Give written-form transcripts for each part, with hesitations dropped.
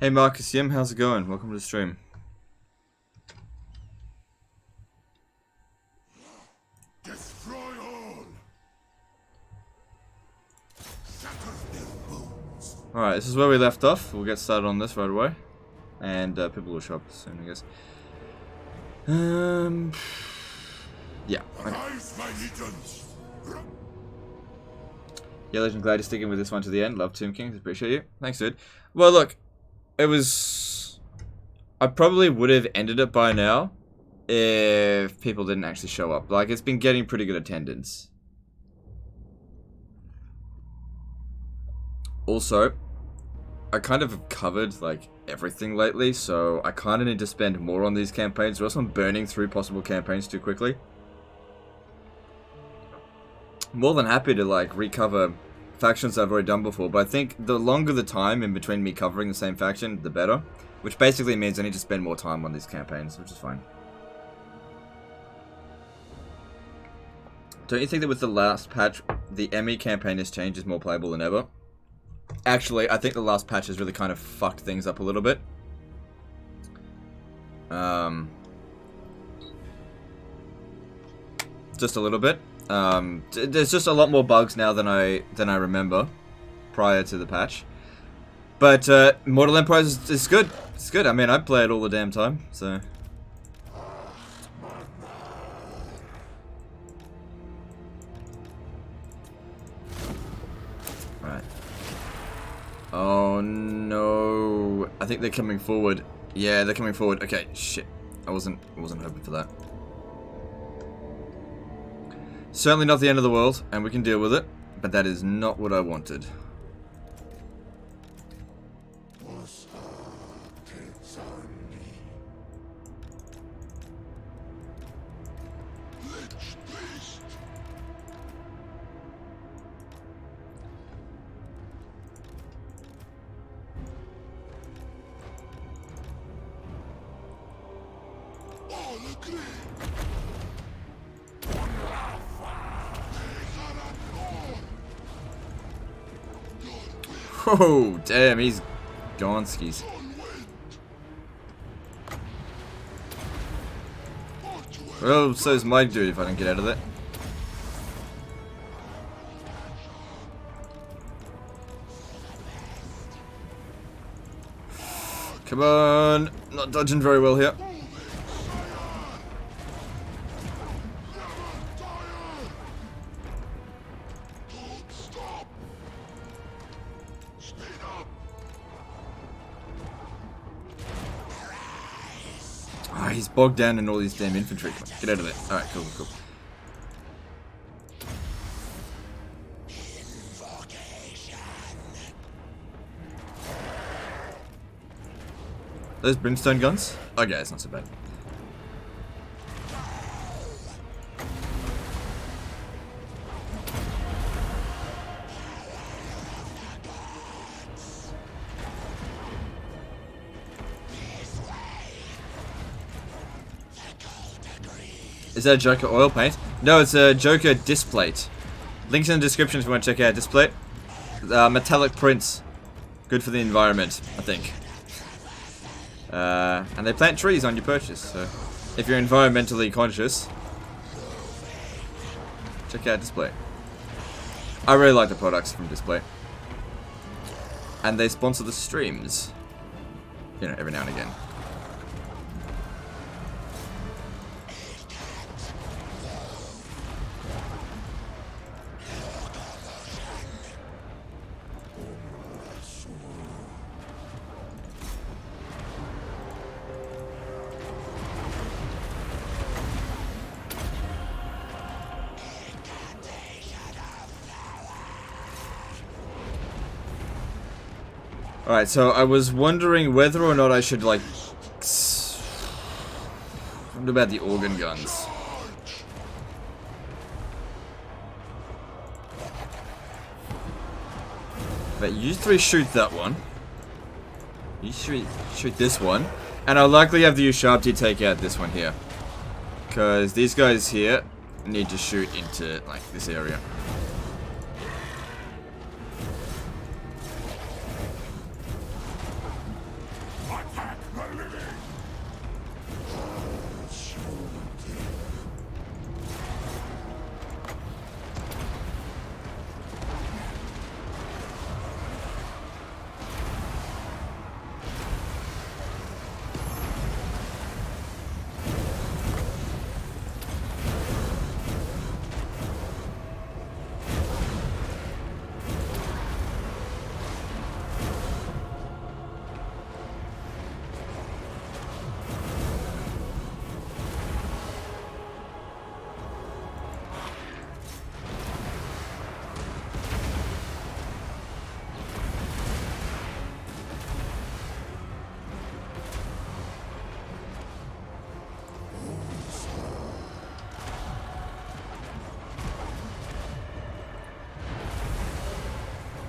Hey Marcus Yim, how's it going? Welcome to the stream. Destroy all. Shatter their bones. Alright, this is where we left off. We'll get started on this right away. And people will show up soon, I guess. Yeah. Arise, my legions. Yeah, Legend, glad you're sticking with this one to the end. Love Tomb Kings, appreciate you. Thanks, dude. Well, look, it was... I probably would have ended it by now if people didn't actually show up. Like, it's been getting pretty good attendance. Also, I kind of have covered, like, everything lately, so I kind of need to spend more on these campaigns, or else I'm burning through possible campaigns too quickly. More than happy to, like, recover factions I've already done before, but I think the longer the time in between me covering the same faction, the better. Which basically means I need to spend more time on these campaigns, which is fine. Don't you think that with the last patch, the ME campaign has changed, is more playable than ever? Actually, I think the last patch has really kind of fucked things up a little bit. Just a little bit. There's just a lot more bugs now than I remember prior to the patch. But Mortal Empires is good. It's good. I mean, I play it all the damn time, so. Right. Oh no! I think they're coming forward. Yeah, they're coming forward. Okay, shit. I wasn't hoping for that. Certainly not the end of the world, and we can deal with it, but that is not what I wanted. Oh, damn, he's gone skis. Well, so's my dude if I don't get out of it. Come on! Not dodging very well here. He's bogged down in all these damn infantry. Get out of there. Alright, cool, cool. Those brimstone guns? Okay, it's not so bad. Is that a Joker oil paint? No, it's a Joker displate. Links in the description if you want to check out displate. Metallic prints. Good for the environment, I think. And they plant trees on your purchase, so if you're environmentally conscious, check out display. I really like the products from display. And they sponsor the streams. You know, every now and again. Alright, so I was wondering whether or not I should, like... What about the organ guns? But you three shoot that one. You shoot this one. And I'll likely have to use Sharp to take out this one here. Because these guys here need to shoot into, like, this area.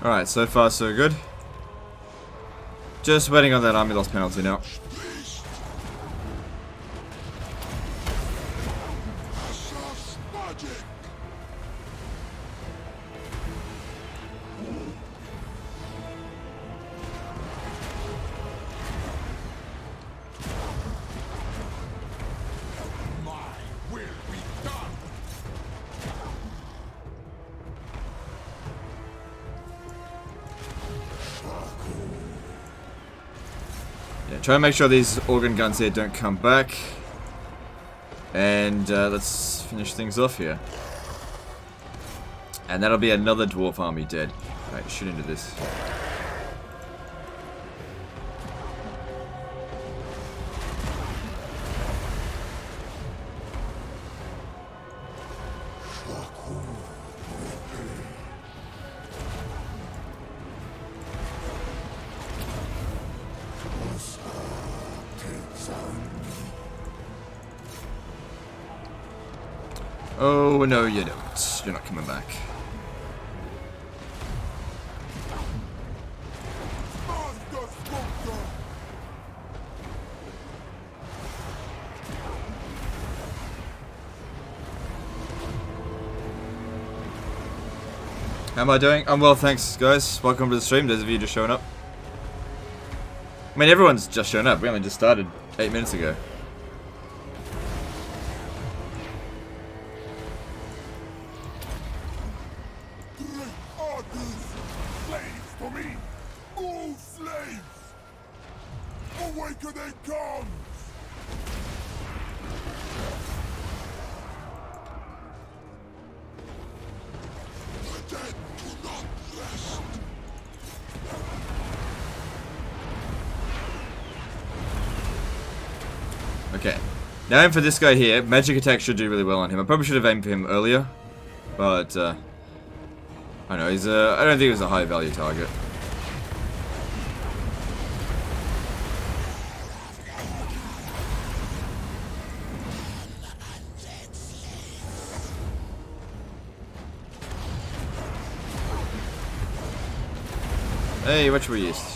Alright, so far so good. Just waiting on that army loss penalty now. Try and make sure these organ guns here don't come back. And let's finish things off here. And that'll be another dwarf army dead. Alright, shoot into this. Oh, no, you don't. You're not coming back. How am I doing? I'm well, thanks, guys. Welcome to the stream, those of you just showing up. I mean, everyone's just shown up. We only just started 8 minutes ago. Okay, now aim for this guy here. Magic attack should do really well on him. I probably should have aimed for him earlier, but I don't know. He's I don't think he's a high value target. Hey, what should we use?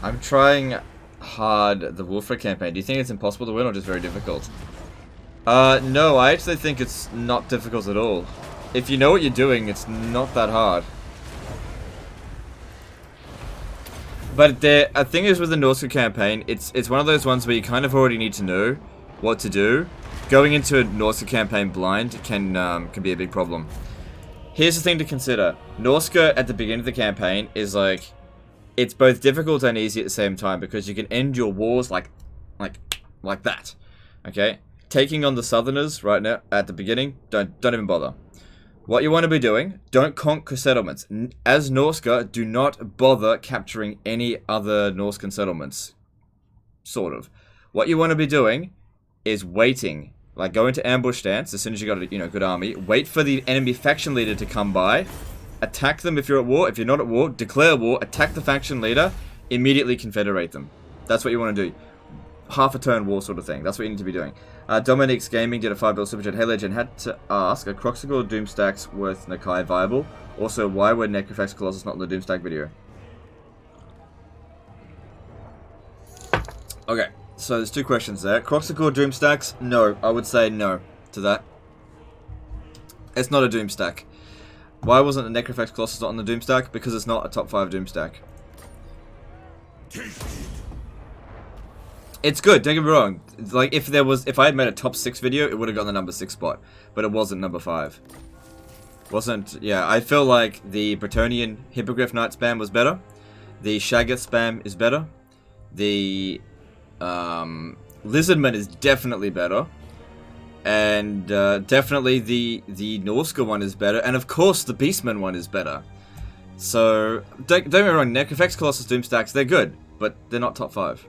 I'm trying hard the Warfare campaign. Do you think it's impossible to win or just very difficult? No, I actually think it's not difficult at all. If you know what you're doing, it's not that hard. But the thing is with the Norsca campaign, it's one of those ones where you kind of already need to know what to do. Going into a Norsca campaign blind can be a big problem. Here's the thing to consider. Norsca at the beginning of the campaign is like, it's both difficult and easy at the same time because you can end your wars like that. Okay? Taking on the Southerners right now at the beginning, don't even bother. What you want to be doing, don't conquer settlements. As Norsca, do not bother capturing any other Norscan settlements. Sort of. What you want to be doing is waiting. Like, go into ambush stance as soon as you got a good army. Wait for the enemy faction leader to come by. Attack them if you're at war. If you're not at war, declare war. Attack the faction leader. Immediately confederate them. That's what you want to do. Half a turn war sort of thing. That's what you need to be doing. Dominic's Gaming did a 5 super chat. Hey Legend, had to ask, are Croxagore Doomstacks worth Nakai viable? Also, why were Necrofax Colossus not in the Doomstack video? Okay, so there's 2 questions there. Croxagore Doomstacks? No, I would say no to that. It's not a Doomstack. Why wasn't the Necrofax Colossus not on the Doomstack? Because it's not a top 5 Doomstack. It's good, don't get me wrong. Like, if I had made a top 6 video, it would have got the number 6 spot. But it wasn't number 5. Yeah, I feel like the Bretonnian Hippogriff Knight spam was better. The Shaggoth spam is better. The Lizardman is definitely better. And definitely the Norsca one is better. And of course the Beastman one is better. So, don't get me wrong, Necrofax Colossus Doomstacks, they're good. But they're not top 5.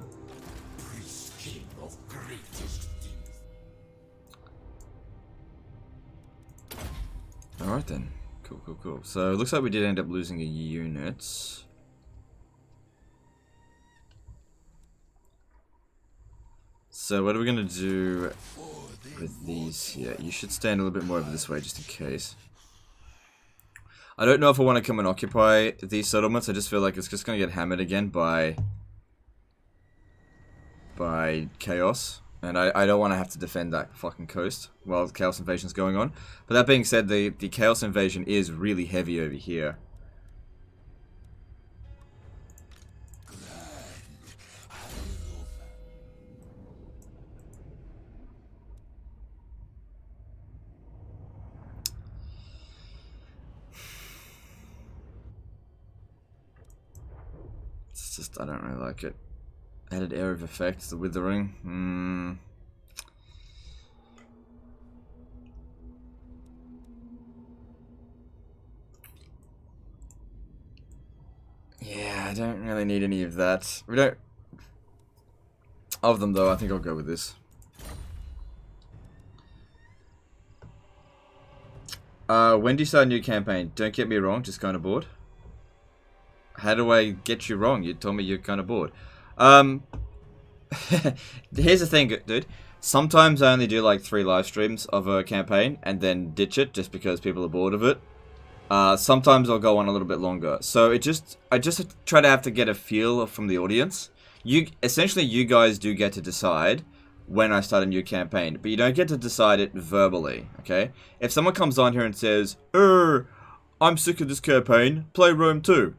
Alright then. Cool, cool, cool. So it looks like we did end up losing a unit. So what are we going to do with these here? You should stand a little bit more over this way just in case. I don't know if I want to come and occupy these settlements. I just feel like it's just going to get hammered again by chaos. And I don't want to have to defend that fucking coast while the chaos invasion is going on. But that being said, the chaos invasion is really heavy over here. It's just, I don't really like it. Added area of effect, the withering. Yeah, I don't really need any of that. We don't. Of them though, I think I'll go with this. When do you start a new campaign? Don't get me wrong, just kind of bored. How do I get you wrong? You told me you're kind of bored. Here's the thing, dude. Sometimes I only do like 3 live streams of a campaign and then ditch it just because people are bored of it. Sometimes I'll go on a little bit longer. So I just try to have to get a feel from the audience. Essentially you guys do get to decide when I start a new campaign, but you don't get to decide it verbally, okay? If someone comes on here and says, I'm sick of this campaign, play Rome 2.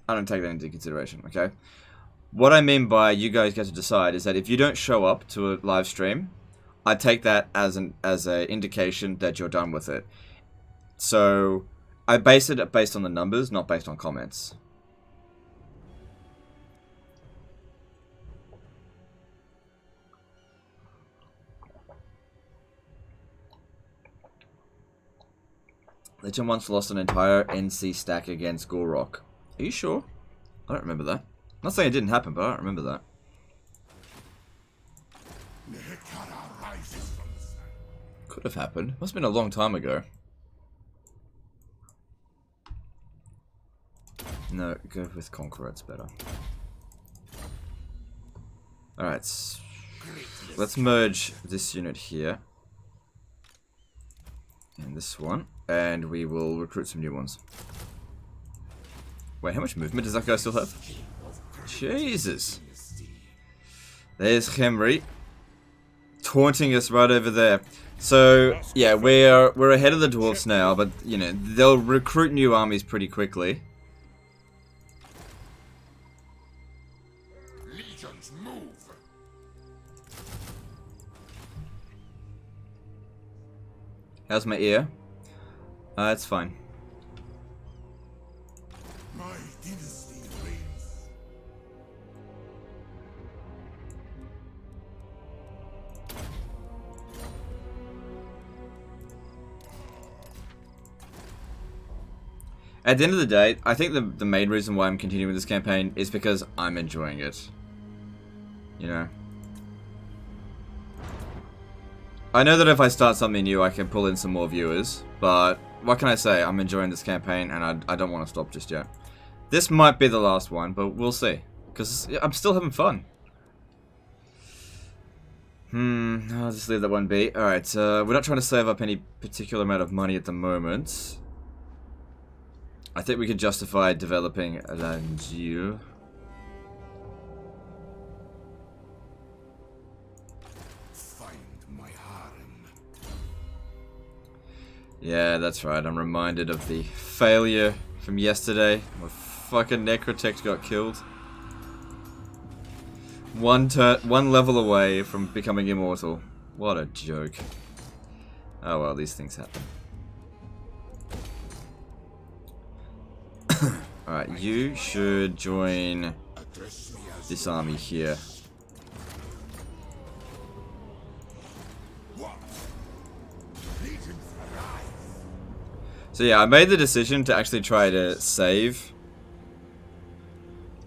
I don't take that into consideration, okay? What I mean by you guys get to decide is that if you don't show up to a live stream, I take that as an indication that you're done with it. So I base it based on the numbers, not based on comments. Legend once lost an entire NC stack against Gorok. Are you sure? I don't remember that. I'm not saying it didn't happen, but I don't remember that. Could have happened. Must have been a long time ago. No, go with Conqueror, it's better. Alright. Let's merge this unit here. And this one. And we will recruit some new ones. Wait, how much movement does that guy still have? Jesus. There's Khemri. Taunting us right over there. So, yeah, we're ahead of the dwarfs now, but, you know, they'll recruit new armies pretty quickly. Legions move. How's my ear? It's fine. My dynasty reigns. At the end of the day, I think the main reason why I'm continuing this campaign is because I'm enjoying it. You know? I know that if I start something new, I can pull in some more viewers, but what can I say? I'm enjoying this campaign, and I don't want to stop just yet. This might be the last one, but we'll see. Because I'm still having fun. I'll just leave that one be. Alright, we're not trying to save up any particular amount of money at the moment. I think we could justify developing a Langier. Yeah, that's right. I'm reminded of the failure from yesterday where fucking Necrotect got killed. One level away from becoming immortal. What a joke. Oh well, these things happen. Alright, you should join this army here. So yeah, I made the decision to actually try to save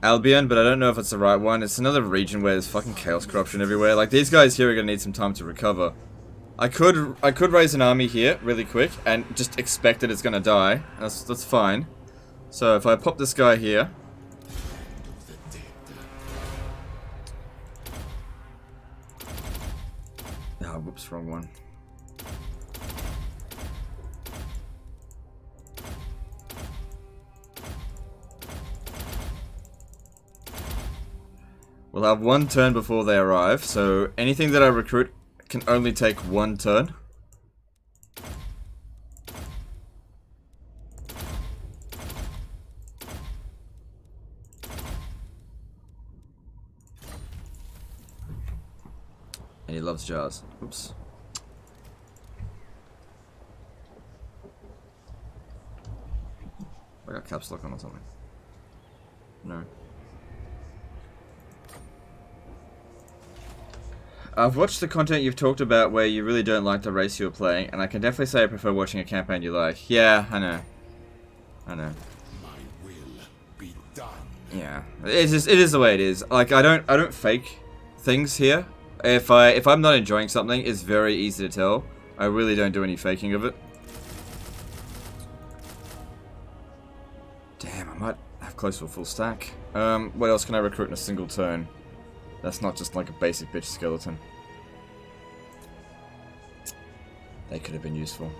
Albion, but I don't know if it's the right one. It's another region where there's fucking chaos corruption everywhere. Like, these guys here are gonna need some time to recover. I could raise an army here really quick and just expect that it's gonna die. That's fine. So if I pop this guy here. Ah, whoops, wrong one. We'll have one turn before they arrive, so anything that I recruit can only take one turn. And he loves jars. Oops. I got caps lock on or something. No. I've watched the content you've talked about where you really don't like the race you're playing, and I can definitely say I prefer watching a campaign you like. Yeah, I know. I know. My will be done. Yeah, it is the way it is. Like I don't fake things here. If I'm not enjoying something, it's very easy to tell. I really don't do any faking of it. Damn, I might have close to a full stack. What else can I recruit in a single turn? That's not just like a basic bitch skeleton. They could have been useful.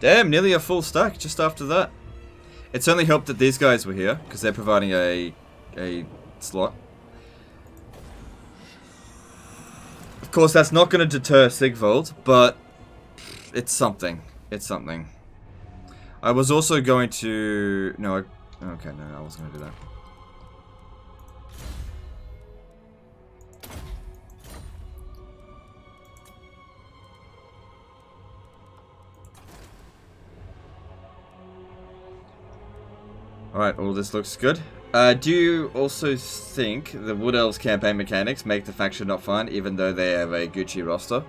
Damn, nearly a full stack just after that. It certainly helped that these guys were here, because they're providing a slot. Of course, that's not going to deter Sigvold, but it's something. It's something. I was also going to... No, okay, no, I wasn't going to do that. Alright, all this looks good. Do you also think the Wood Elves campaign mechanics make the faction not fun, even though they have a Gucci roster?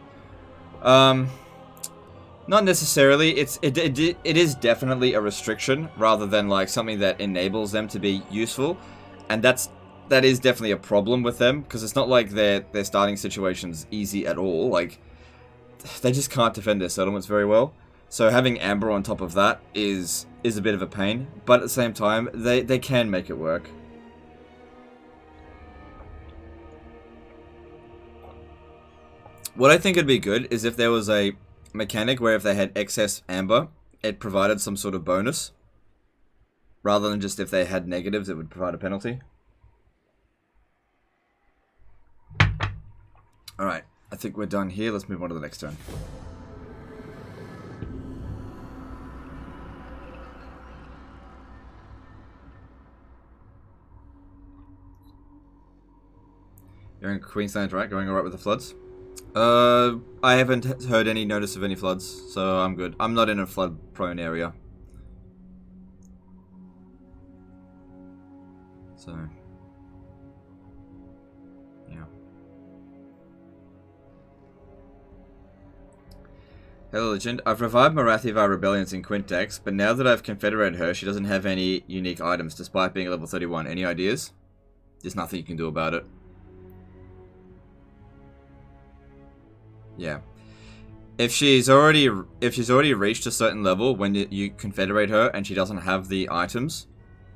Not necessarily. It is definitely a restriction rather than like something that enables them to be useful, and that is definitely a problem with them, because it's not like their starting situation's easy at all. Like they just can't defend their settlements very well. So having Amber on top of that is a bit of a pain, but at the same time they can make it work. What I think would be good is if there was a mechanic where if they had excess amber, it provided some sort of bonus, rather than just if they had negatives, it would provide a penalty. Alright, I think we're done here. Let's move on to the next turn. You're in Queensland, right? Going alright with the floods? I haven't heard any notice of any floods, so I'm good. I'm not in a flood-prone area. So... yeah. Hello, Legend. I've revived Marathi via Rebellions in Quintex, but now that I've confederated her, she doesn't have any unique items, despite being a level 31. Any ideas? There's nothing you can do about it. Yeah, if she's already reached a certain level when you confederate her and she doesn't have the items,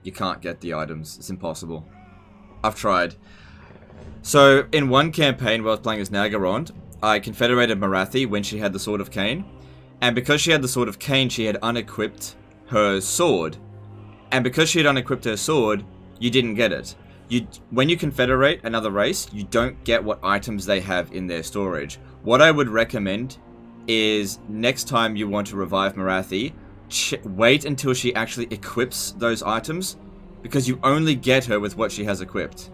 you can't get the items. It's impossible. I've tried. So in one campaign where I was playing as Nagarond, I confederated Marathi when she had the Sword of Cain, and because she had the Sword of Cain, she had unequipped her sword, and because she had unequipped her sword, you didn't get it. When you confederate another race, you don't get what items they have in their storage. What I would recommend is next time you want to revive Marathi, wait until she actually equips those items, because you only get her with what she has equipped.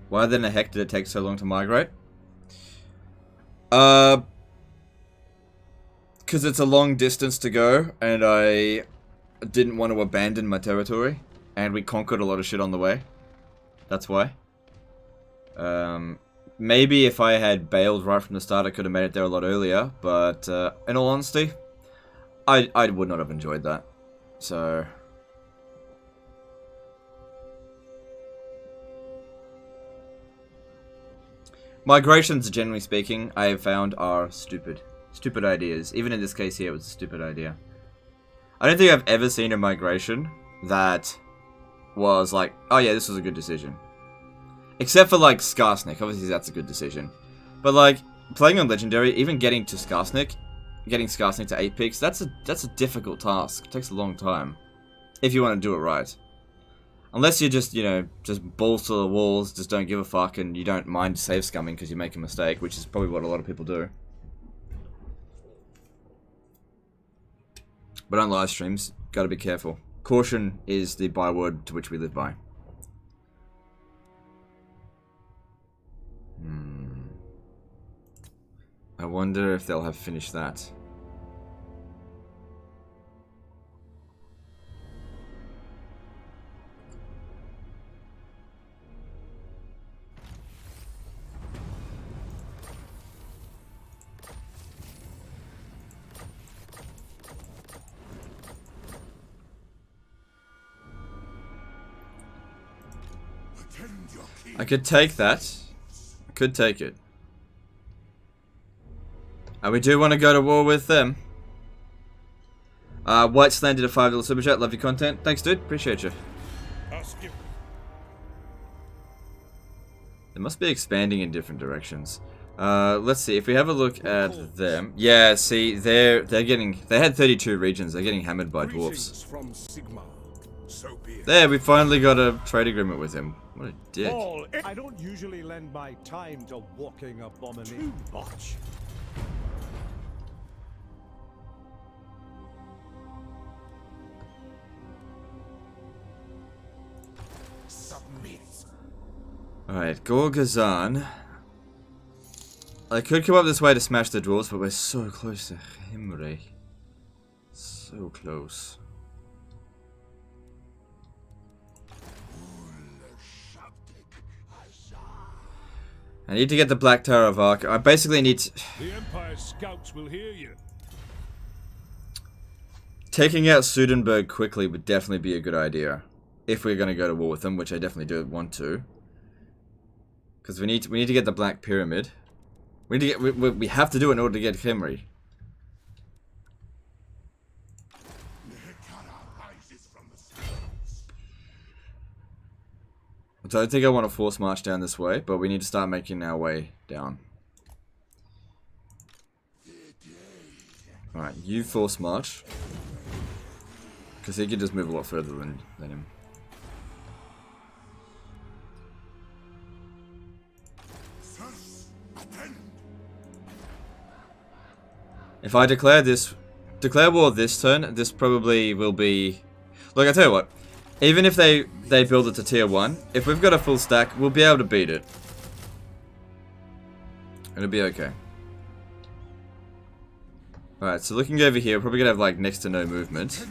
Why the heck did it take so long to migrate? Because it's a long distance to go, and I didn't want to abandon my territory, and we conquered a lot of shit on the way. That's why. Maybe if I had bailed right from the start, I could have made it there a lot earlier, but in all honesty, I would not have enjoyed that. So migrations, generally speaking, I have found are stupid. Stupid ideas. Even in this case here, it was a stupid idea. I don't think I've ever seen a migration that was like, oh yeah, this was a good decision. Except for like Skarsnik, obviously that's a good decision. But like, playing on Legendary, even getting to Skarsnik, getting Skarsnik to 8 peaks, that's a difficult task. It takes a long time. If you want to do it right. Unless you're just, you know, just balls to the walls, just don't give a fuck, and you don't mind save scumming because you make a mistake, which is probably what a lot of people do. But on live streams, gotta be careful. Caution is the byword to which we live by. I wonder if they'll have finished that. I could take that. I could take it. And we do want to go to war with them. White Slan did a $5 super chat. Love your content. Thanks, dude. Appreciate you. They must be expanding in different directions. Let's see. If we have a look at them. Yeah, see, they had 32 regions. They're getting hammered by dwarfs. There, we finally got a trade agreement with him. What a dick. I don't usually lend my time to walking abomination. Too much. Alright, Gorgazan. I could come up this way to smash the dwarves, but we're so close to Khemri. So close. I need to get the Black Tower of Arc. I basically need to... The Empire's scouts will hear you. Taking out Sudenburg quickly would definitely be a good idea. If we're going to go to war with them, which I definitely do want to. Because we need to get the Black Pyramid. We have to do it in order to get Khemri. I don't think I want to force march down this way, but we need to start making our way down. Alright, you force march. Because he can just move a lot further than him. If I declare war this turn, this probably will be... Look, I tell you what. Even if they build it to tier 1, if we've got a full stack, we'll be able to beat it. It'll be okay. Alright, so looking over here, we're probably going to have like next to no movement.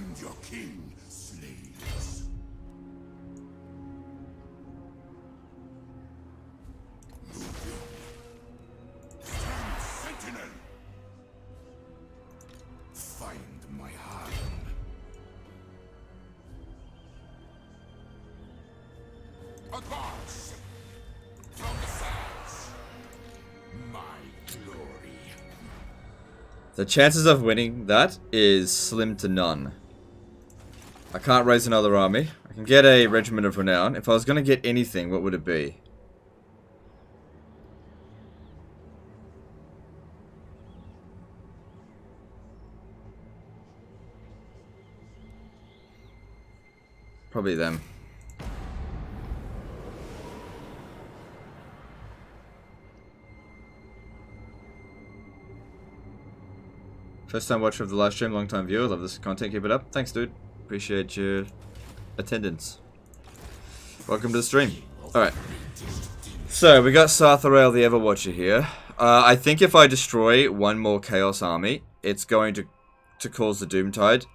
The chances of winning that is slim to none. I can't raise another army. I can get a regiment of renown. If I was going to get anything, what would it be? Probably them. First time watcher of the live stream, long time viewer. Love this content, keep it up. Thanks, dude. Appreciate your attendance. Welcome to the stream. Alright. So, we got Sartharael the Everwatcher here. I think if I destroy one more Chaos Army, it's going to cause the Doomtide.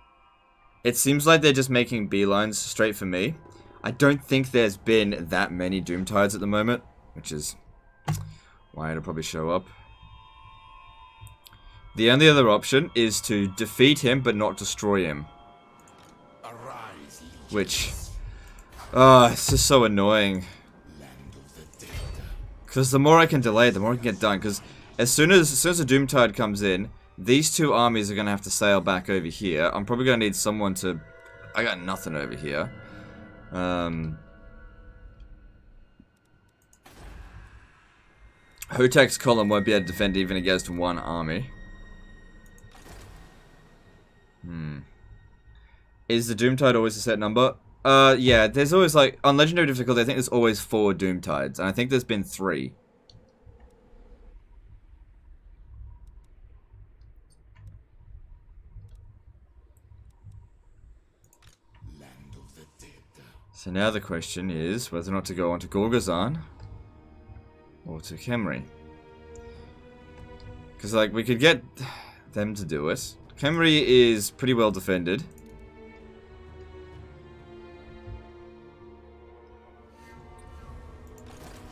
It seems like they're just making beelines straight for me. I don't think there's been that many Doomtides at the moment, which is why it'll probably show up. The only other option is to defeat him but not destroy him. Arise, Which... oh, it's just so annoying. land of the dead. Because the more I can delay, the more I can get done. Because as soon as the Doomtide comes in, these two armies are going to have to sail back over here. I'm probably going to need someone to... I got nothing over here. Hotek's column won't be able to defend even against one army. Is the Doomtide always a set number? Yeah, there's always like, on Legendary difficulty, I think there's always 4 Doomtides, and I think there's been 3. Land of the dead. So now the question is whether or not to go on to Gorgazan or to Khemri. Because, like, we could get them to do it. Khemri is pretty well defended.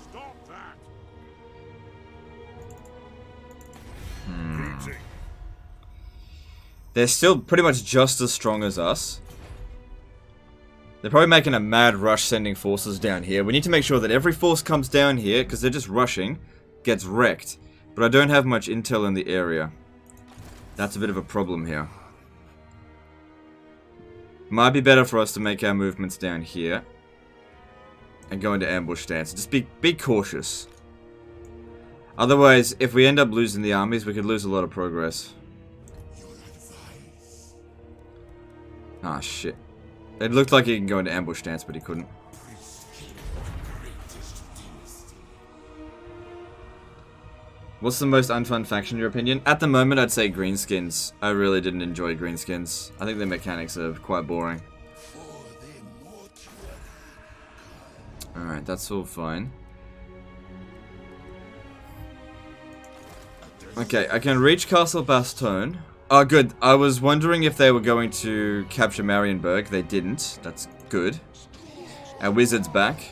Stop that! They're still pretty much just as strong as us. They're probably making a mad rush sending forces down here. We need to make sure that every force comes down here, because they're just rushing, gets wrecked. But I don't have much intel in the area. That's a bit of a problem here. Might be better for us to make our movements down here. And go into ambush stance. Just be cautious. Otherwise, if we end up losing the armies, we could lose a lot of progress. Ah, shit. It looked like he can go into ambush stance, but he couldn't. What's the most unfun faction in your opinion? At the moment, I'd say Greenskins. I really didn't enjoy Greenskins. I think the mechanics are quite boring. Alright, that's all fine. Okay, I can reach Castle Bastogne. Oh, good. I was wondering if they were going to capture Marienburg. They didn't. That's good. Our wizard's back.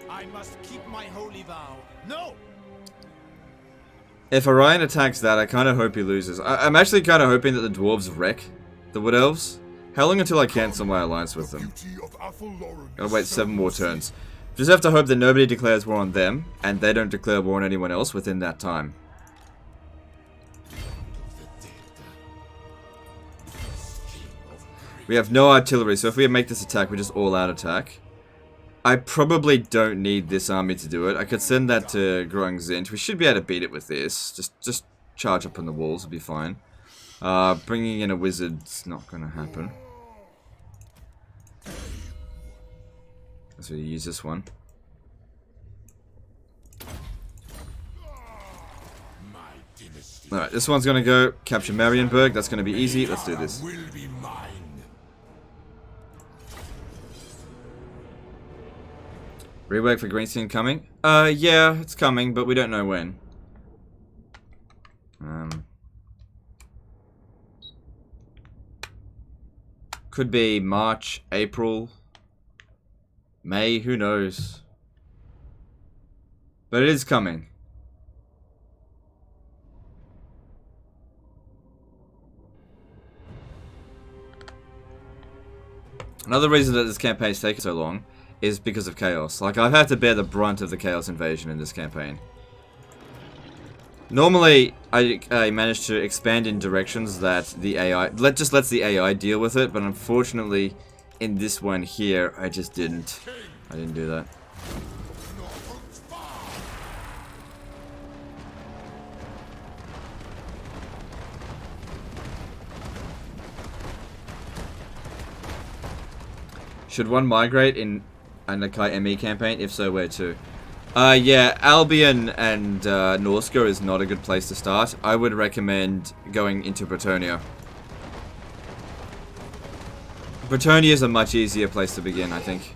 I must keep my holy vow. No! If Orion attacks that, I kind of hope he loses. I'm actually kind of hoping that the dwarves wreck the Wood Elves. How long until I cancel my alliance with them? Gotta wait 7 more turns. Just have to hope that nobody declares war on them, and they don't declare war on anyone else within that time. We have no artillery, so if we make this attack, we just all-out attack. I probably don't need this army to do it. I could send that to Grung Zint. We should be able to beat it with this. Just charge up on the walls, it'll be fine. Bringing in a wizard's not going to happen. So we use this one. Alright, this one's going to go capture Marienburg. That's going to be easy. Let's do this. Rework for Greenskin coming? Yeah, it's coming, but we don't know when. Could be March, April, May, who knows. But it is coming. Another reason that this campaign's taken so long is because of chaos. Like, I've had to bear the brunt of the chaos invasion in this campaign. Normally, I manage to expand in directions that the AI just lets the AI deal with it, but unfortunately, in this one here, I just didn't. I didn't do that. Should one migrate in a Nakai ME campaign? If so, where to? Yeah, Albion and Norsca is not a good place to start. I would recommend going into Bretonnia. Bretonnia is a much easier place to begin, I think.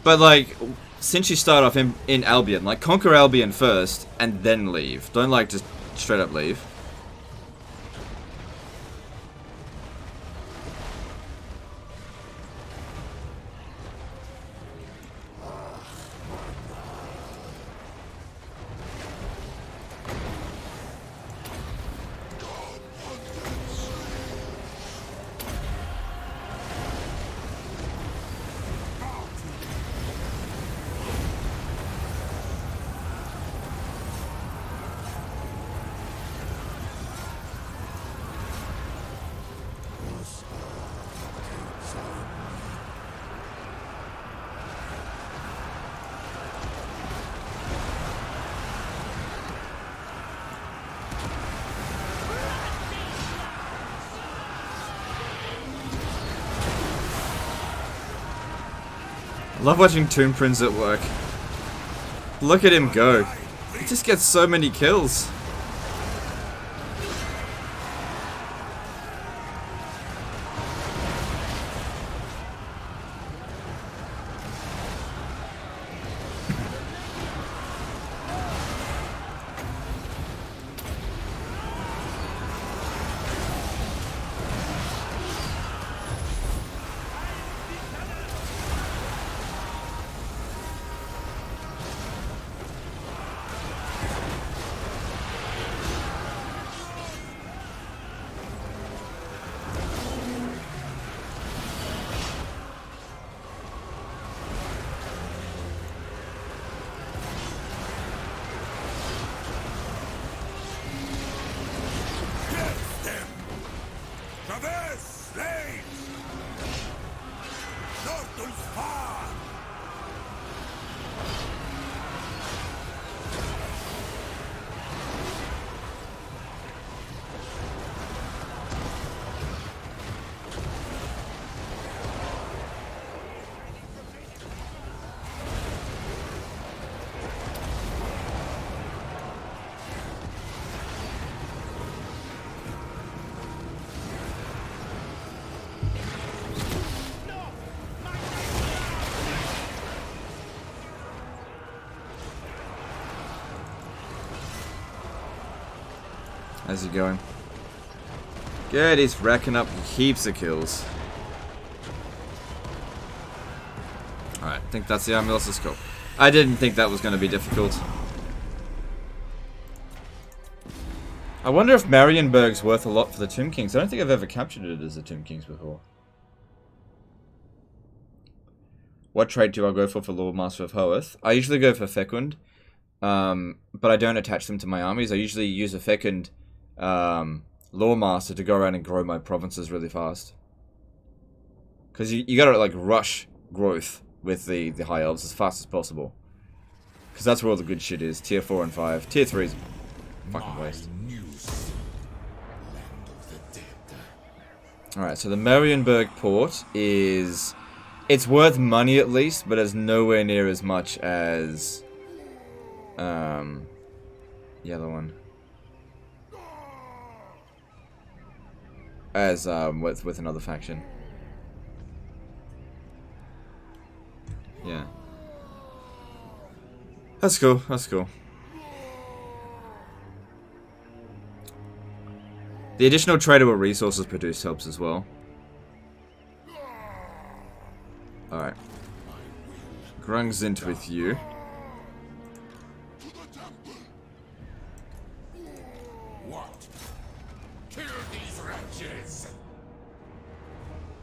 But like, since you start off in Albion, like conquer Albion first and then leave. Don't like just straight up leave. Love watching Tomb Prince at work. Look at him go. He just gets so many kills. How's he going? Good, he's racking up heaps of kills. Alright, I think that's the army. Let's go. I didn't think that was going to be difficult. I wonder if Marienburg's worth a lot for the Tomb Kings. I don't think I've ever captured it as the Tomb Kings before. What trait do I go for Lord Master of Hoeth? I usually go for Fecund, but I don't attach them to my armies. I usually use a Fecund Lore Master to go around and grow my provinces really fast. Because you gotta like rush growth with the High Elves as fast as possible. Because that's where all the good shit is. Tier 4 and 5. Tier 3 is fucking waste. Alright, so the Marienburg port is... It's worth money at least, but it's nowhere near as much as... the other one. As, with another faction. Yeah. That's cool, that's cool. The additional tradable resources produced helps as well. Alright. Grung Zint with you.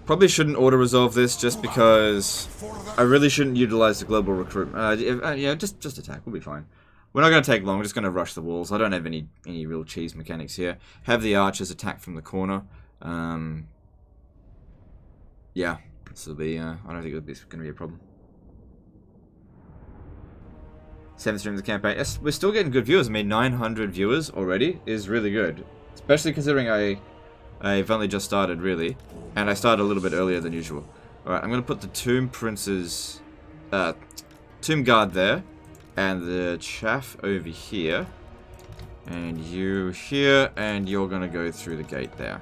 Probably shouldn't auto-resolve this just because I really shouldn't utilize the global recruitment. Yeah, just attack. We'll be fine. We're not going to take long. We're just going to rush the walls. I don't have any real cheese mechanics here. Have the archers attack from the corner. Yeah, this will be... I don't think it's going to be a problem. 7th stream of the campaign. Yes, we're still getting good viewers. I mean, 900 viewers already is really good. Especially considering I've only just started, really. And I started a little bit earlier than usual. Alright, I'm going to put the Tomb Prince's... Tomb Guard there. And the chaff over here. And you here. And you're going to go through the gate there.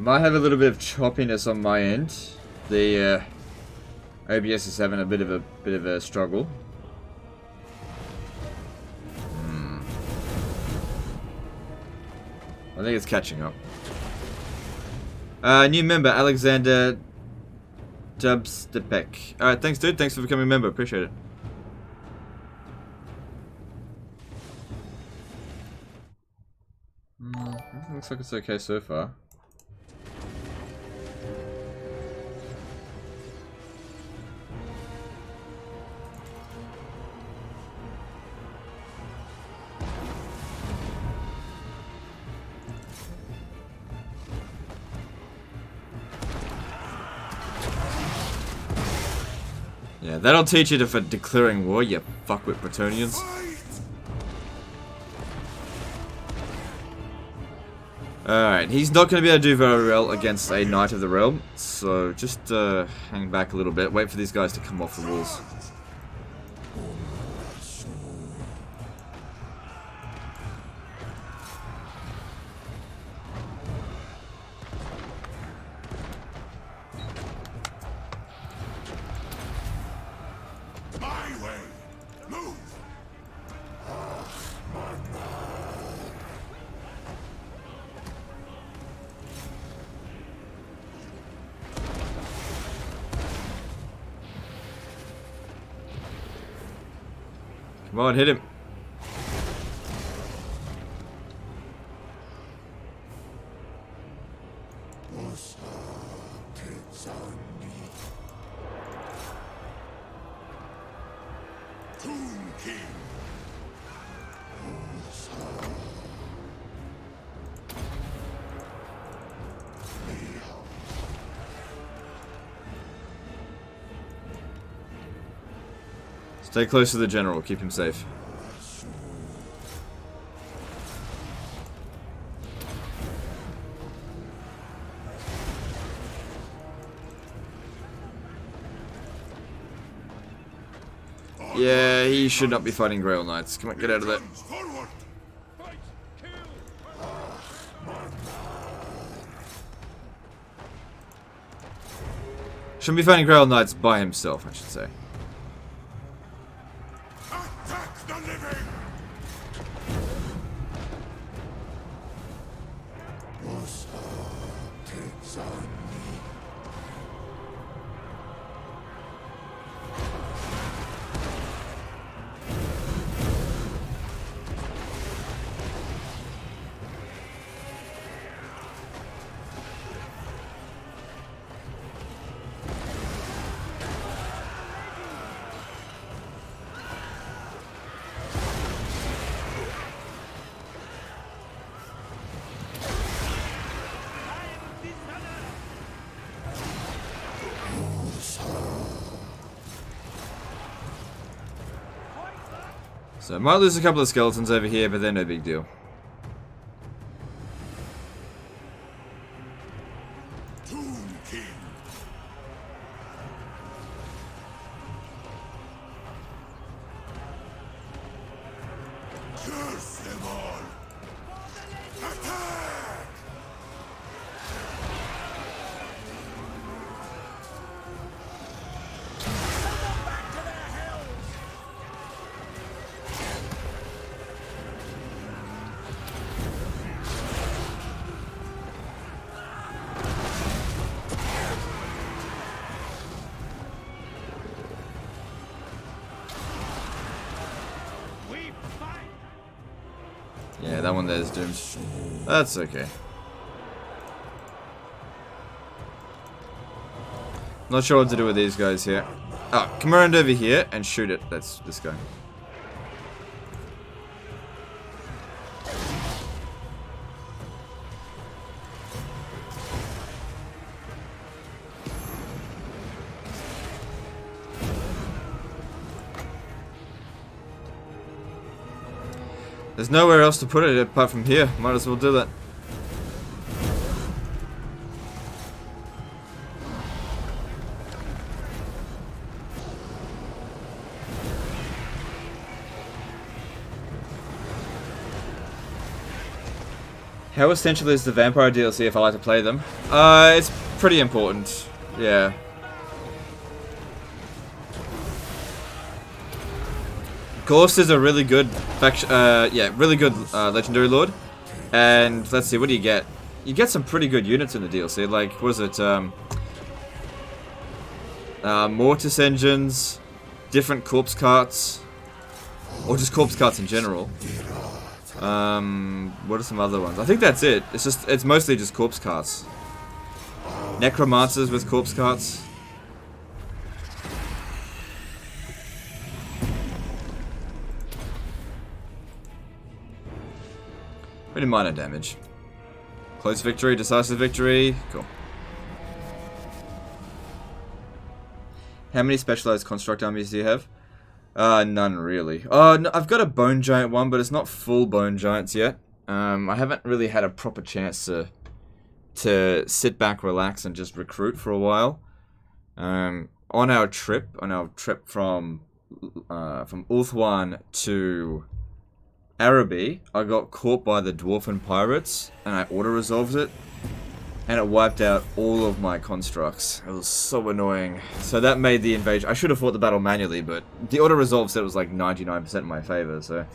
Might have a little bit of choppiness on my end. The OBS is having a bit of a struggle. I think it's catching up. New member, Alexander Dubstepek. Alright, thanks dude. Thanks for becoming a member. Appreciate it. Looks like it's okay so far. Yeah, that'll teach you for declaring war, you fuckwit Bretonians. Alright, he's not going to be able to do very well against a Knight of the Realm, so just hang back a little bit, wait for these guys to come off the walls. Come on, hit him. Stay close to the general, keep him safe. Yeah, he should not be fighting Grail Knights. Come on, get out of there. Shouldn't be fighting Grail Knights by himself, I should say. Attack the living! So, might lose a couple of skeletons over here, but they're no big deal. Tomb King! Curse them all! Attack! Yeah, that one there is doomed. That's okay. Not sure what to do with these guys here. Oh, come around over here and shoot it. That's this guy. There's nowhere else to put it apart from here. Might as well do that. How essential is the vampire DLC if I like to play them? It's pretty important. Yeah. Ghost is a really good faction, really good legendary lord. And let's see, what do you get? You get some pretty good units in the DLC. Like, what is it? Mortis engines, different corpse carts, or just corpse carts in general. What are some other ones? I think that's it. It's mostly just corpse carts. Necromancers with corpse carts. Pretty minor damage. Close victory, decisive victory. Cool. How many specialized construct armies do you have? None really. Oh, no, I've got a bone giant one, but it's not full bone giants yet. I haven't really had a proper chance to sit back, relax, and just recruit for a while. On our trip from Ulthuan to Araby, I got caught by the Dwarfen pirates, and I auto-resolved it, and it wiped out all of my constructs. It was so annoying. So that made the invasion. I should have fought the battle manually, but the auto-resolve said it was like 99% in my favor, so.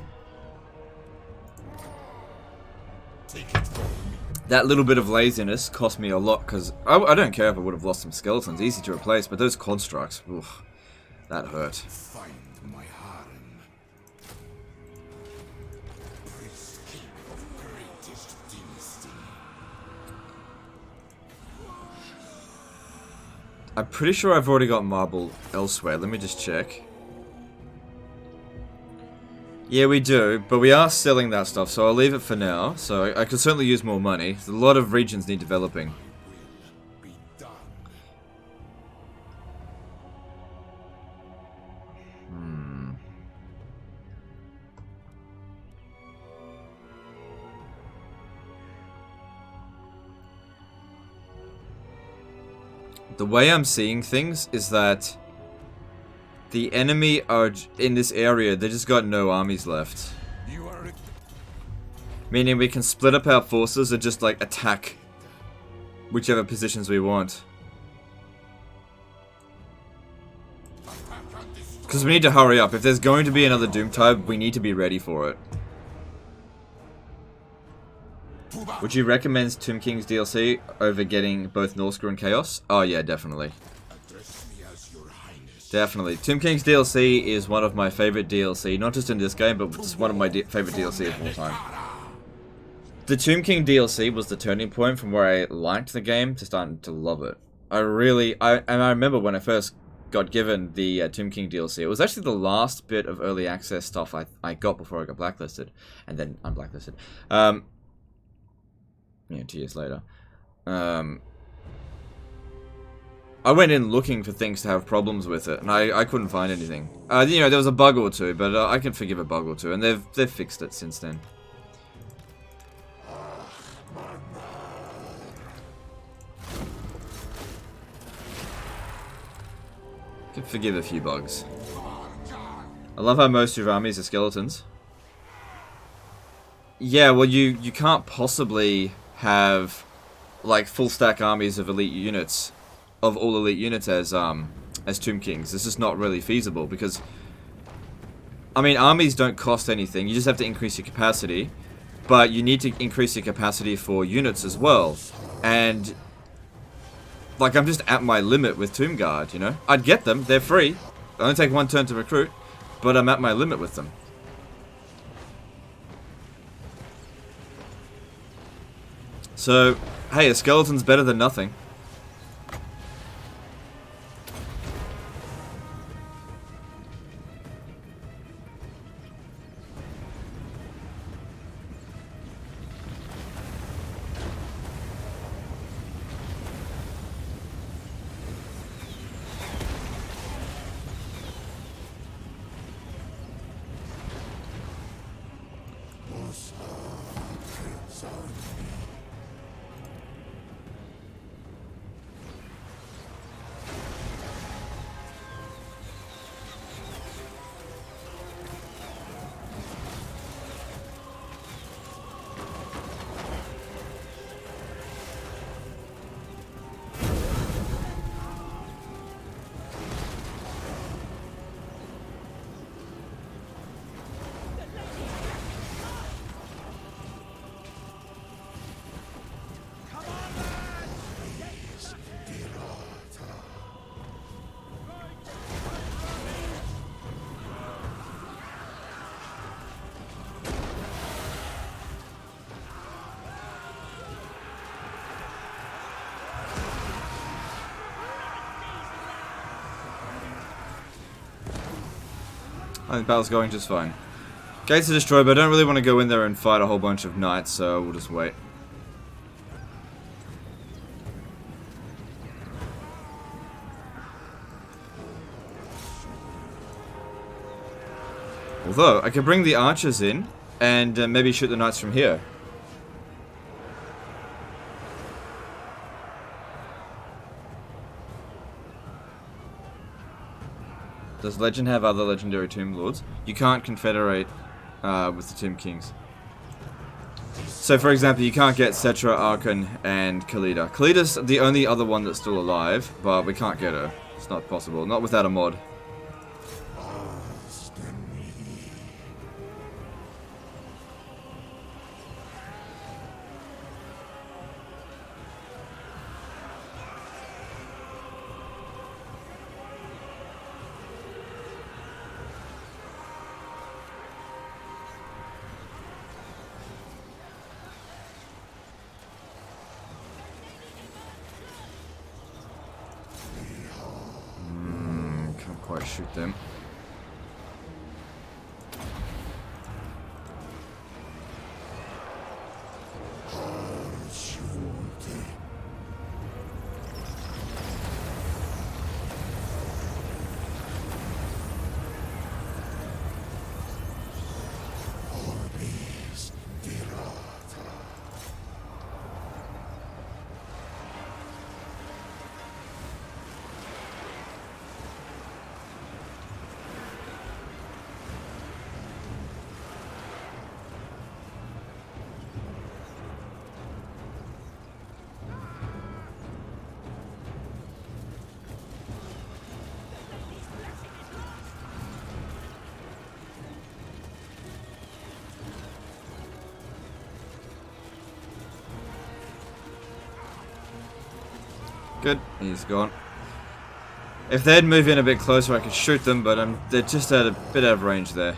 That little bit of laziness cost me a lot, because I don't care if I would have lost some skeletons, easy to replace, but those constructs, oof, that hurt. Find my harem. Escape of greatest dynasty. I'm pretty sure I've already got marble elsewhere. Let me just check. Yeah, we do, but we are selling that stuff, so I'll leave it for now. So I could certainly use more money. A lot of regions need developing. Be done. The way I'm seeing things is that the enemy are in this area, they just got no armies left. You are a Meaning we can split up our forces and just like attack whichever positions we want. Because we need to hurry up. If there's going to be another Doomtide, we need to be ready for it. Would you recommend Tomb King's DLC over getting both Norsca and Chaos? Oh yeah, definitely. address me as your highness. Definitely. Tomb King's DLC is one of my favorite DLC, not just in this game, but it's one of my favorite DLC of all time. The Tomb King DLC was the turning point from where I liked the game to starting to love it. I remember when I first got given the Tomb King DLC, it was actually the last bit of early access stuff I got before I got blacklisted, and then unblacklisted. 2 years later. I went in looking for things to have problems with it, and I couldn't find anything. There was a bug or two, but I can forgive a bug or two, and they've fixed it since then. Can forgive a few bugs. I love how most of your armies are skeletons. Yeah, well, you can't possibly have like full stack armies of elite units, of all elite units as Tomb Kings. It's just not really feasible because, I mean, armies don't cost anything. You just have to increase your capacity, but you need to increase your capacity for units as well. And like, I'm just at my limit with Tomb Guard, you know? I'd get them, they're free. They only take 1 turn to recruit, but I'm at my limit with them. So, hey, a skeleton's better than nothing. I think the battle's going just fine. Gates are destroyed, but I don't really want to go in there and fight a whole bunch of knights, so we'll just wait. Although, I could bring the archers in, and maybe shoot the knights from here. Does Legend have other legendary Tomb Lords? You can't confederate with the Tomb Kings. So, for example, you can't get Cetra, Archon, and Khalida. Khalida's the only other one that's still alive, but we can't get her. It's not possible. Not without a mod. Quite shoot them. Good, he's gone. If they'd move in a bit closer, I could shoot them, but they're just at a bit out of range there.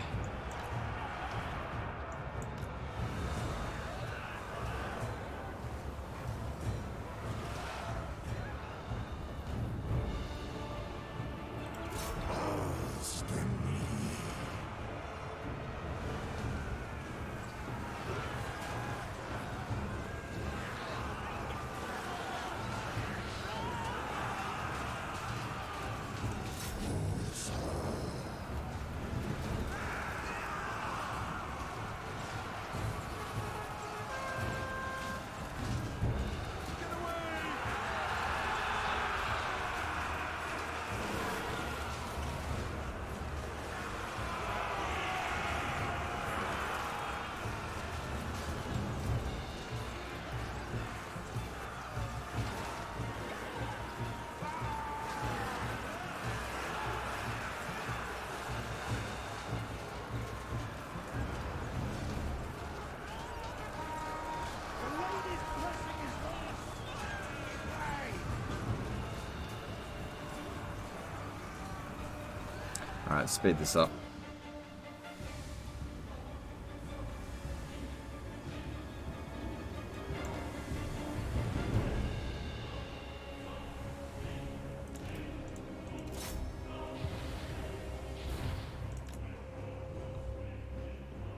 Alright, speed this up.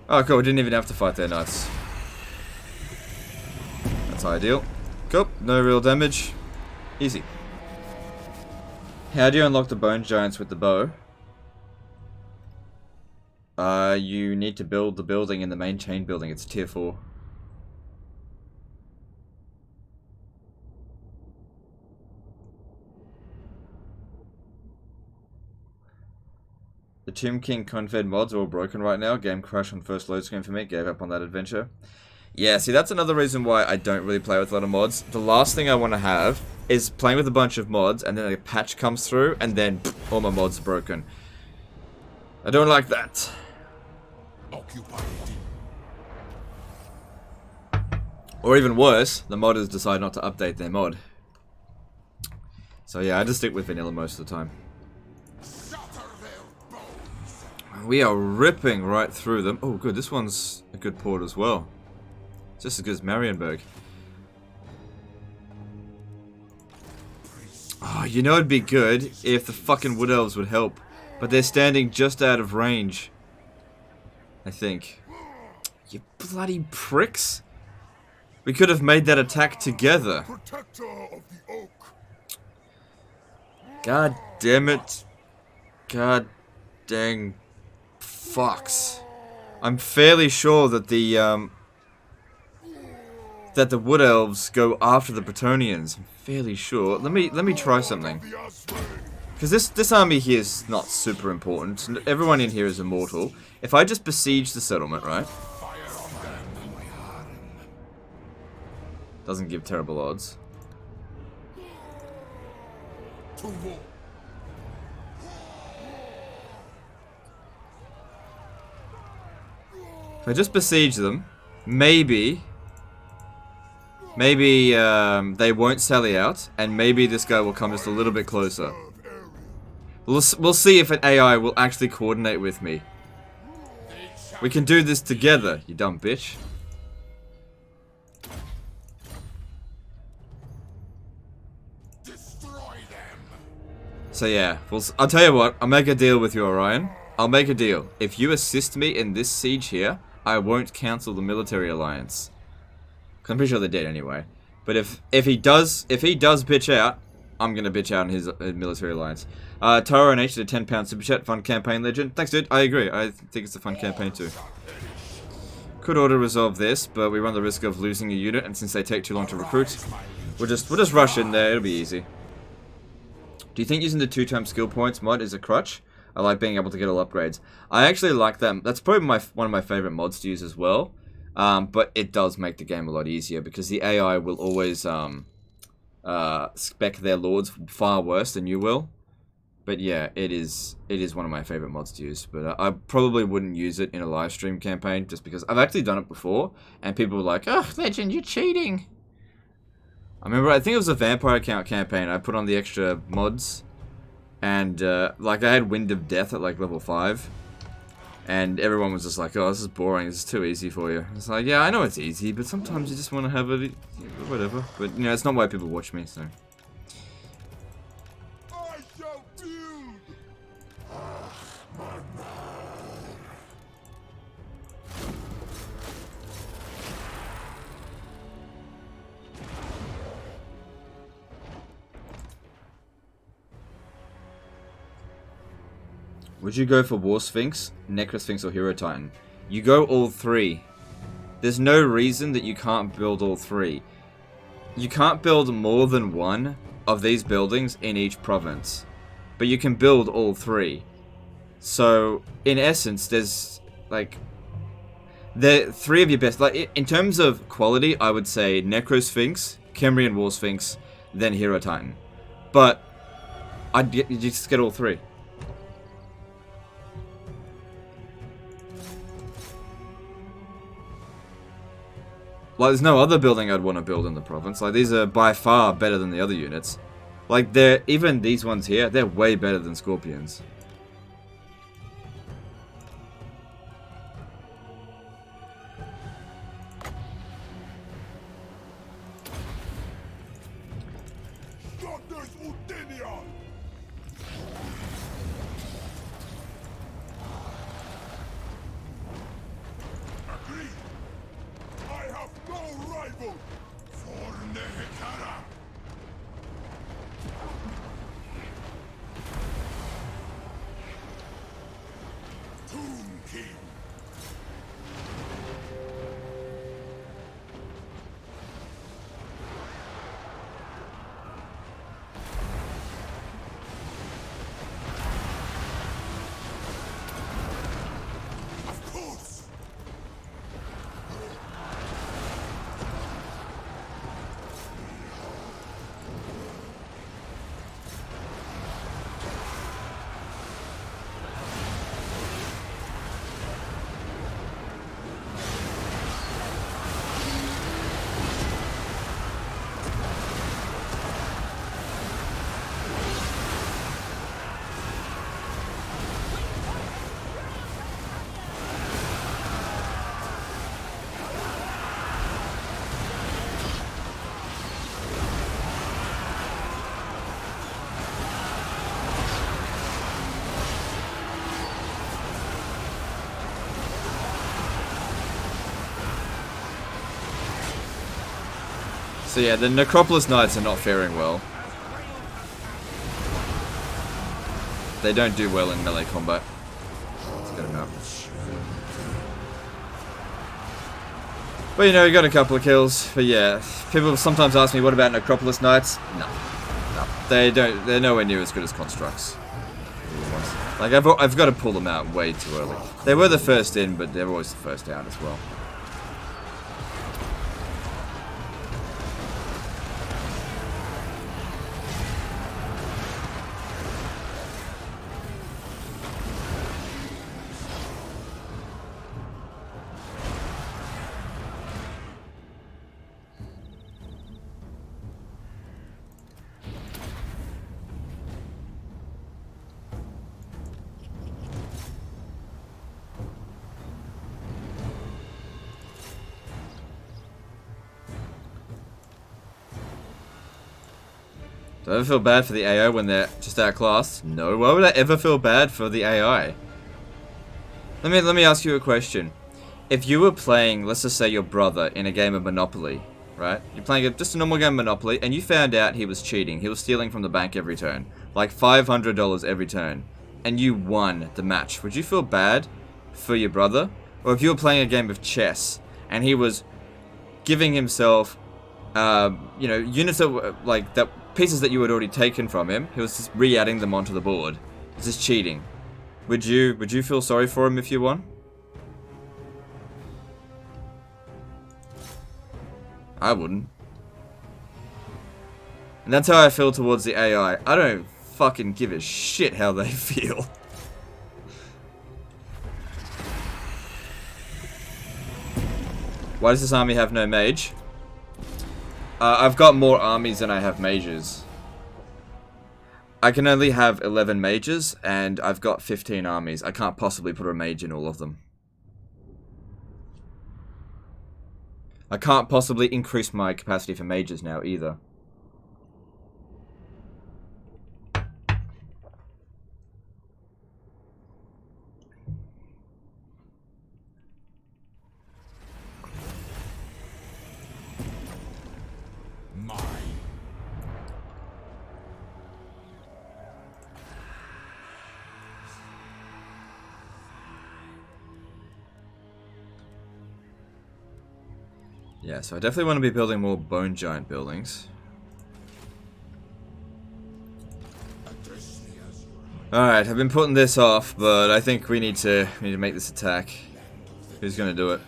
Oh cool, we didn't even have to fight there, nice. That's ideal. Cool, no real damage. Easy. How do you unlock the bone giants with the bow? You need to build the building in the main chain building. It's tier 4. The Tomb King Confed mods are all broken right now. Game crashed on first load screen for me. Gave up on that adventure. Yeah, see, that's another reason why I don't really play with a lot of mods. The last thing I want to have is playing with a bunch of mods, and then a patch comes through, and then all my mods are broken. I don't like that. Or even worse, the modders decide not to update their mod. So yeah, I just stick with vanilla most of the time. We are ripping right through them. Oh good, this one's a good port as well. Just as good as Marienburg. Oh, you know it'd be good if the fucking Wood Elves would help. But they're standing just out of range. I think. You bloody pricks. We could have made that attack together. Protector of the oak. God damn it. God dang fucks. I'm fairly sure that the Wood Elves go after the Bretonnians. I'm fairly sure. Let me try something. Because this army here is not super important. Everyone in here is immortal. If I just besiege the settlement, right? Doesn't give terrible odds. If I just besiege them, maybe they won't sally out, and maybe this guy will come just a little bit closer. We'll see if an AI will actually coordinate with me. We can do this together, you dumb bitch. So yeah, I'll tell you what, I'll make a deal with you, Orion. I'll make a deal. If you assist me in this siege here, I won't cancel the military alliance. 'Cause I'm pretty sure they're dead anyway. But if he does bitch out, I'm gonna bitch out on his military alliance. Taro and H did a £10 super chat, fun campaign legend. Thanks, dude. I agree. I think it's a fun campaign too. Could auto resolve this, but we run the risk of losing a unit, and since they take too long to recruit, we'll just rush in there. It'll be easy. Do you think using the 2x skill points mod is a crutch? I like being able to get all upgrades. I actually like that. That's probably one of my favorite mods to use as well. But it does make the game a lot easier because the AI will always spec their lords far worse than you will. But yeah, it is one of my favorite mods to use. But I probably wouldn't use it in a live stream campaign just because I've actually done it before and people were like, "Oh, Legend, you're cheating." I think it was a Vampire Account campaign. I put on the extra mods, and like I had Wind of Death at like level 5, and everyone was just like, "Oh, this is boring. This is too easy for you." It's like, yeah, I know it's easy, but sometimes you just want to have it, whatever. But you know, it's not why people watch me, so. I shall build. Would you go for War Sphinx, Necro Sphinx, or Hero Titan? You go all three. There's no reason that you can't build all three. You can't build more than one of these buildings in each province, but you can build all three. So, in essence, there's like the three of your best. Like in terms of quality, I would say Necro Sphinx, Khemri, and War Sphinx, then Hero Titan. But you just get all three. Like, there's no other building I'd want to build in the province. Like, these are by far better than the other units. Like, even these ones here, they're way better than Scorpions. So yeah, the Necropolis Knights are not faring well. They don't do well in melee combat. Let's get them out. But you know, you got a couple of kills. But yeah, people sometimes ask me, what about Necropolis Knights? No. No. They're nowhere near as good as Constructs. Like, I've got to pull them out way too early. They were the first in, but they're always the first out as well. Do I ever feel bad for the AI when they're just outclassed? No. Why would I ever feel bad for the AI? Let me ask you a question. If you were playing, let's just say your brother in a game of Monopoly, right? You're playing just a normal game of Monopoly, and you found out he was cheating. He was stealing from the bank every turn. Like $500 every turn. And you won the match. Would you feel bad for your brother? Or if you were playing a game of chess, and he was giving himself, you know, units of, like, that... pieces that you had already taken from him, he was just re-adding them onto the board. This is cheating. Would you feel sorry for him if you won? I wouldn't. And that's how I feel towards the AI. I don't fucking give a shit how they feel. Why does this army have no mage? I've got more armies than I have mages. I can only have 11 mages, and I've got 15 armies. I can't possibly put a mage in all of them. I can't possibly increase my capacity for mages now, either. Yeah, so I definitely want to be building more bone giant buildings. Alright, I've been putting this off, but I think we need to make this attack. Who's gonna do it?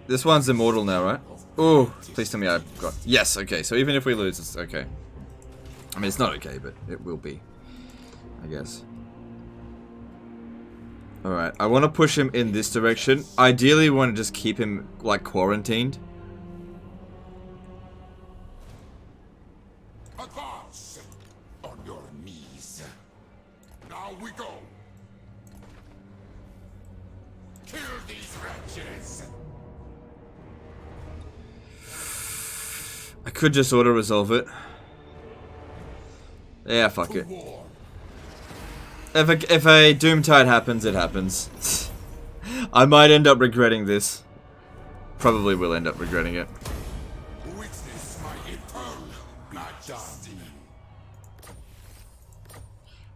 This one's immortal now, right? Ooh, please tell me I've got... Yes, okay, so even if we lose, it's okay. I mean, it's not okay, but it will be, I guess. Alright, I want to push him in this direction. Ideally, we want to just keep him, like, quarantined. Advance on your knees. Now we go. Kill these wretches. I could just auto-resolve it. Yeah, fuck it. If a Doomtide happens, it happens. I might end up regretting this. Probably will end up regretting it. Witness my eternal majesty.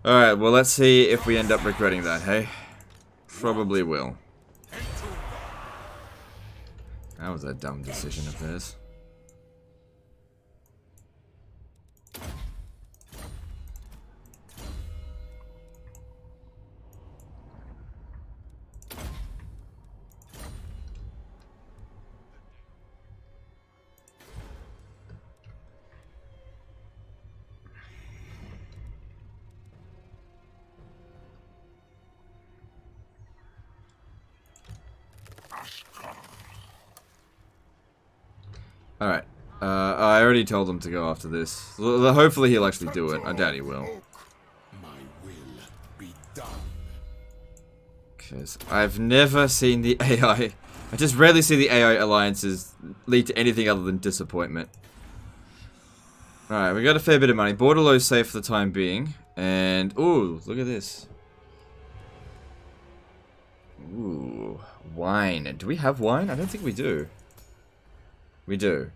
Alright, well let's see if we end up regretting that, hey? Probably will. That was a dumb decision of theirs. Alright. I already told him to go after this. Hopefully he'll actually do it. I doubt he will. My will be done. Because I've never seen the AI... I just rarely see the AI alliances lead to anything other than disappointment. Alright, we got a fair bit of money. Bordello's safe for the time being. And... ooh, look at this. Ooh, wine. Do we have wine? I don't think we do. We do.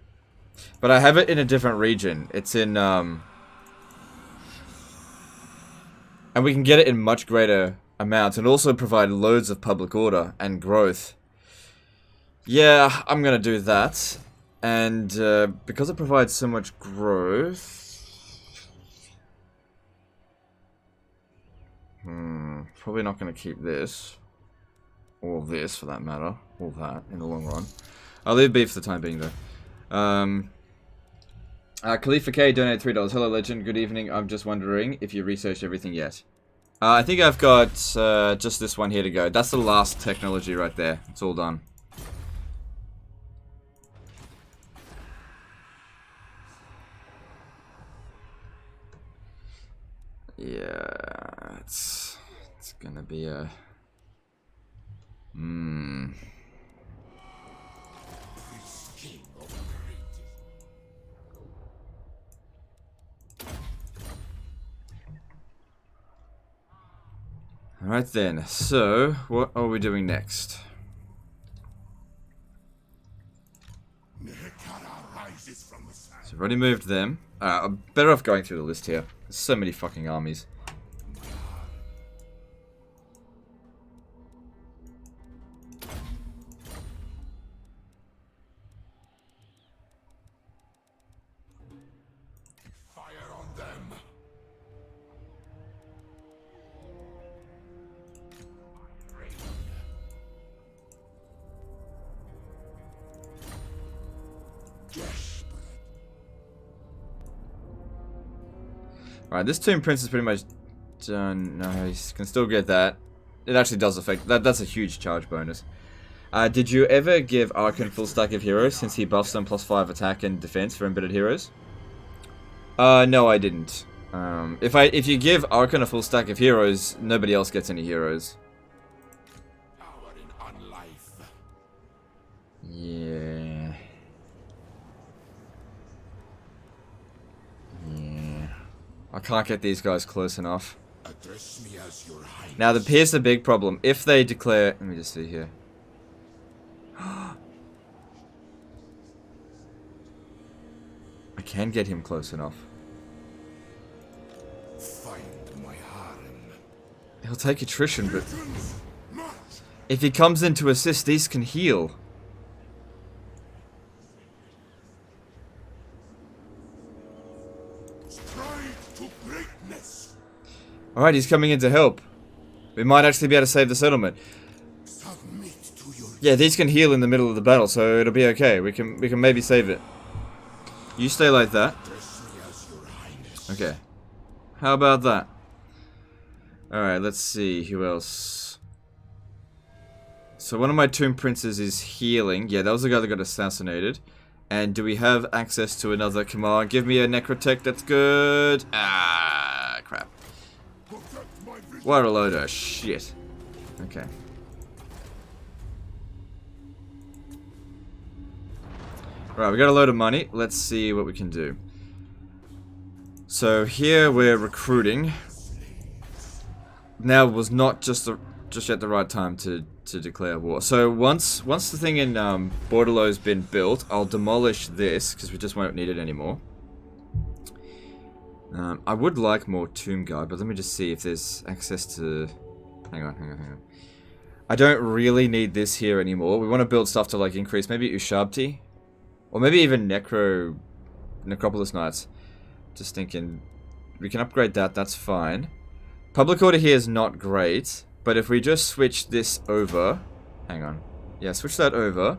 But I have it in a different region. It's in, and we can get it in much greater amounts and also provide loads of public order and growth. Yeah, I'm gonna do that. And, because it provides so much growth... probably not gonna keep this. Or this, for that matter. Or that, in the long run. I'll leave B for the time being, though. Khalifa K donated $3. Hello, Legend. Good evening. I'm just wondering if you researched everything yet. I think I've got just this one here to go. That's the last technology right there. It's all done. Yeah, it's gonna be a... Alright then, so, what are we doing next? Nehek rises from the sand. So we've already moved them. I'm better off going through the list here. There's so many fucking armies. Fire on them. Alright, this Tomb Prince is pretty much done. No, he can still get that. It actually does affect... That's a huge charge bonus. Did you ever give Archon full stack of heroes since he buffs them +5 attack and defense for embedded heroes? No, I didn't. If you give Archon a full stack of heroes, nobody else gets any heroes. Power in unlife. Yeah. Yeah. I can't get these guys close enough. Address me as your highness. Now, here's the big problem. If they declare... Let me just see here. I can get him close enough. Find my harem. He'll take attrition, but... If he comes in to assist, these can heal. Strive to greatness. Alright, he's coming in to help. We might actually be able to save the settlement. Submit to your... Yeah, these can heal in the middle of the battle, so it'll be okay. We can maybe save it. You stay like that. Address me as your highness. Okay. How about that? Alright, let's see. Who else? So one of my Tomb Princes is healing. Yeah, that was the guy that got assassinated. And do we have access to another? Come on, give me a Necrotech. That's good. Ah, crap. Protect my vision. What a load of shit. Okay. Right, we got a load of money. Let's see what we can do. So here we're recruiting. Now was not just yet the right time to declare war. So once the thing in Bordello's been built, I'll demolish this because we just won't need it anymore. I would like more Tomb Guard, but let me just see if there's access to... Hang on. I don't really need this here anymore. We want to build stuff to like increase maybe Ushabti. Or maybe even Necropolis Knights. Just thinking, we can upgrade that, that's fine. Public order here is not great, but if we just switch this over... Hang on. Yeah, switch that over.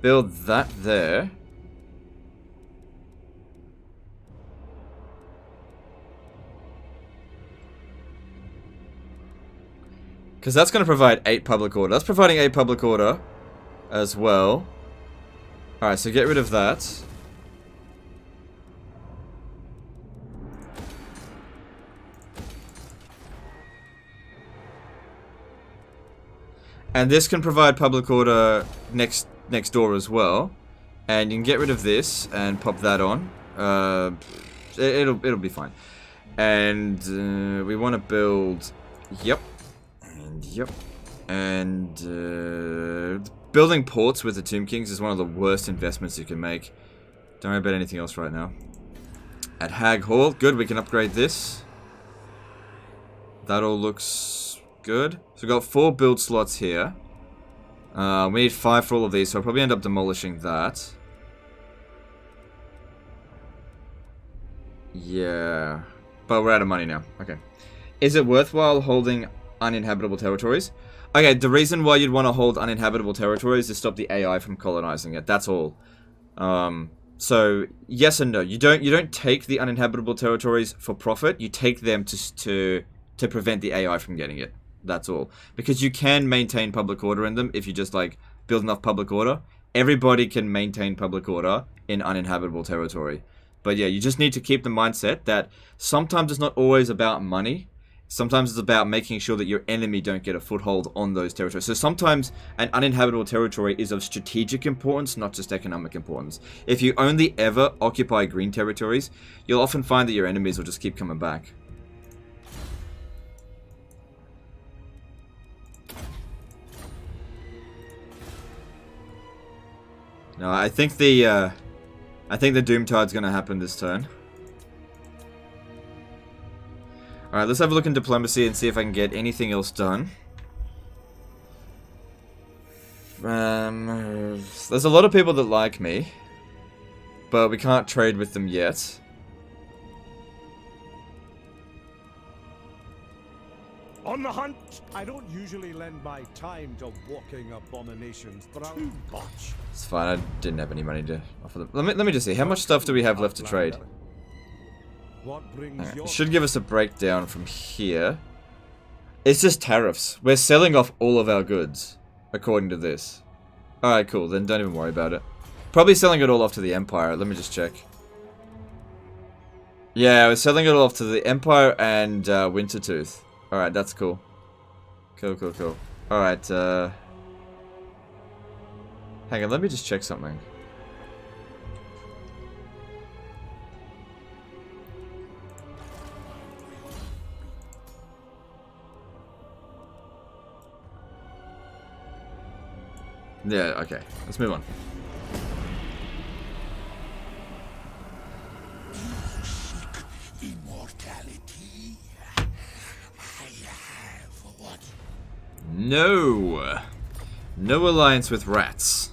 Build that there. Because that's going to provide 8 public order. That's providing 8 public order as well. Alright, so get rid of that. And this can provide public order next door as well. And you can get rid of this and pop that on. It'll be fine. And we want to build... Yep. And yep. And building ports with the Tomb Kings is one of the worst investments you can make. Don't worry about anything else right now. At Hag Hall, good, we can upgrade this. That all looks good. So we've got 4 build slots here. We need 5 for all of these, so I'll probably end up demolishing that. Yeah. But we're out of money now. Okay. Is it worthwhile holding uninhabitable territories? Okay, the reason why you'd want to hold uninhabitable territories is to stop the AI from colonizing it. That's all. So yes and no. You don't take the uninhabitable territories for profit. You take them to prevent the AI from getting it. That's all. Because you can maintain public order in them if you just like build enough public order. Everybody can maintain public order in uninhabitable territory. But yeah, you just need to keep the mindset that sometimes it's not always about money. Sometimes it's about making sure that your enemy don't get a foothold on those territories. So sometimes an uninhabitable territory is of strategic importance, not just economic importance. If you only ever occupy green territories, you'll often find that your enemies will just keep coming back. No, I think the Doomtide's gonna happen this turn. Alright, let's have a look in diplomacy and see if I can get anything else done. There's a lot of people that like me, but we can't trade with them yet. On the hunt! I don't usually lend my time to walking abominations, but I'll botch. It's fine, I didn't have any money to offer them. Let me just see, how much stuff do we have left to trade? What brings Right, your... it should give us a breakdown from here. It's just tariffs. We're selling off all of our goods, according to this. Alright, cool, then don't even worry about it. Probably selling it all off to the Empire, let me just check. Yeah, we're selling it all off to the Empire and Wintertooth. Alright, that's cool. Cool. Alright, hang on, let me just check something. Yeah, okay. Let's move on. Immortality. I have what? No! No alliance with rats.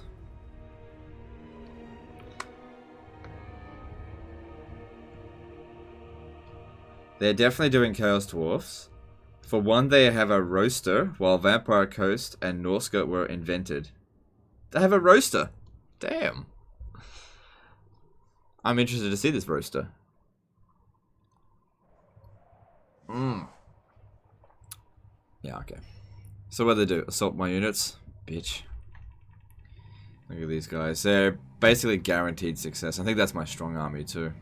They're definitely doing Chaos Dwarfs. For one, they have a roaster, while Vampire Coast and Norsca were invented. They have a roaster. Damn. I'm interested to see this roaster. Yeah, okay. So what do they do? Assault my units? Bitch. Look at these guys. They're basically guaranteed success. I think that's my strong army too.